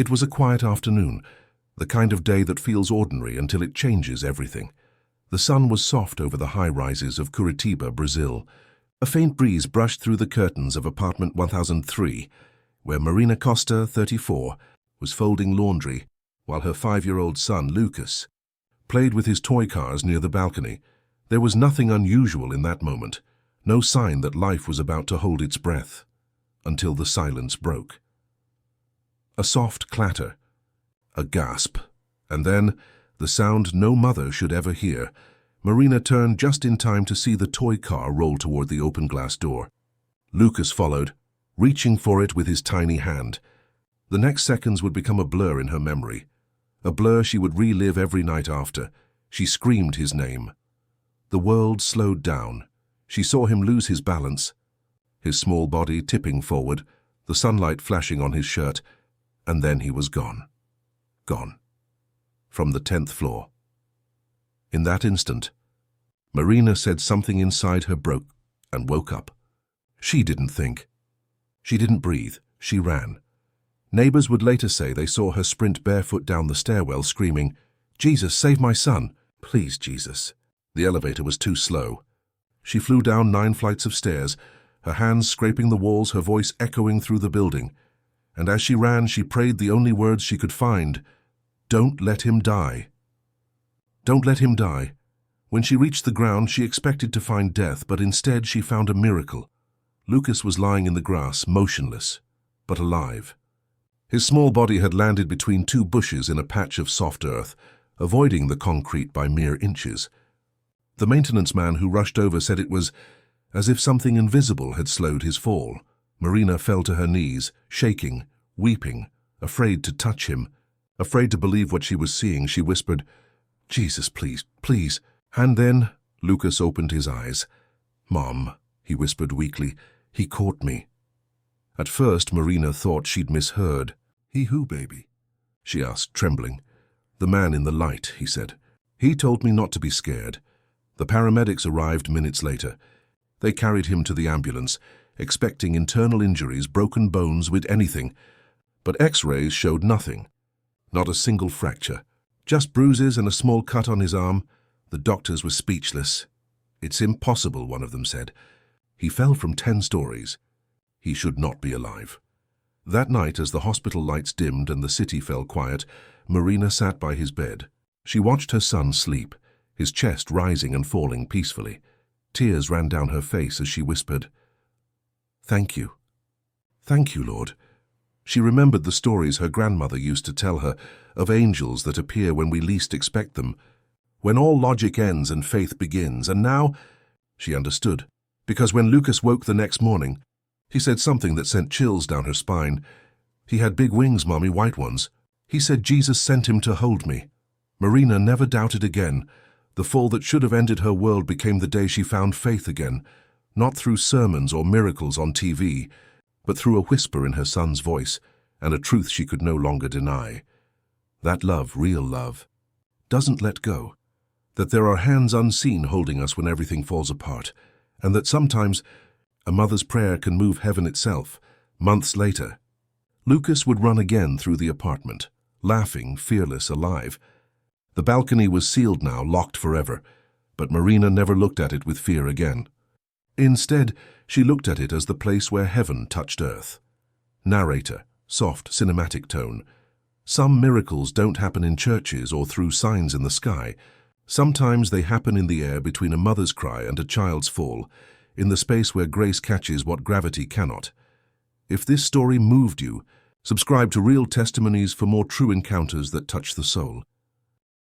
It was a quiet afternoon, the kind of day that feels ordinary until it changes everything. The sun was soft over the high-rises of Curitiba, Brazil. A faint breeze brushed through the curtains of apartment 1003, where Marina Costa, 34, was folding laundry, while her 5-year-old son, Lucas, played with his toy cars near the balcony. There was nothing unusual in that moment, no sign that life was about to hold its breath, until the silence broke. A soft clatter, a gasp, and then, the sound no mother should ever hear, Marina turned just in time to see the toy car roll toward the open glass door. Lucas followed, reaching for it with his tiny hand. The next seconds would become a blur in her memory, a blur she would relive every night after. She screamed his name. The world slowed down. She saw him lose his balance, his small body tipping forward, the sunlight flashing on his shirt, and then he was gone. Gone. From the 10th floor. In that instant, Marina said something inside her broke and woke up. She didn't think. She didn't breathe. She ran. Neighbors would later say they saw her sprint barefoot down the stairwell screaming, "Jesus, save my son! Please, Jesus." The elevator was too slow. She flew down 9 flights of stairs, her hands scraping the walls, her voice echoing through the building. And as she ran, she prayed the only words she could find, "Don't let him die. Don't let him die." When she reached the ground, she expected to find death, but instead she found a miracle. Lucas was lying in the grass, motionless, but alive. His small body had landed between 2 bushes in a patch of soft earth, avoiding the concrete by mere inches. The maintenance man who rushed over said it was as if something invisible had slowed his fall. Marina fell to her knees, shaking, weeping, afraid to touch him, afraid to believe what she was seeing. She whispered, "Jesus, please, please." And then Lucas opened his eyes. "Mom," he whispered weakly, "he caught me." At first, Marina thought she'd misheard. "He who, baby?" she asked, trembling. "The man in the light," he said. "He told me not to be scared." The paramedics arrived minutes later. They carried him to the ambulance, expecting internal injuries, broken bones, with anything. But X-rays showed nothing. Not a single fracture. Just bruises and a small cut on his arm. The doctors were speechless. "It's impossible," one of them said. "He fell from 10 stories. He should not be alive." That night, as the hospital lights dimmed and the city fell quiet, Marina sat by his bed. She watched her son sleep, his chest rising and falling peacefully. Tears ran down her face as she whispered, "Thank you. Thank you, Lord." She remembered the stories her grandmother used to tell her of angels that appear when we least expect them, when all logic ends and faith begins. And now she understood, because when Lucas woke the next morning, he said something that sent chills down her spine. "He had big wings, Mommy, white ones. He said Jesus sent him to hold me." Marina never doubted again. The fall that should have ended her world became the day she found faith again, not through sermons or miracles on TV, but through a whisper in her son's voice and a truth she could no longer deny. That love, real love, doesn't let go. That there are hands unseen holding us when everything falls apart, and that sometimes a mother's prayer can move heaven itself. Months later, Lucas would run again through the apartment, laughing, fearless, alive. The balcony was sealed now, locked forever, but Marina never looked at it with fear again. Instead, she looked at it as the place where heaven touched earth. Narrator, soft, cinematic tone. Some miracles don't happen in churches or through signs in the sky. Sometimes they happen in the air between a mother's cry and a child's fall, in the space where grace catches what gravity cannot. If this story moved you, subscribe to Real Testimonies for more true encounters that touch the soul.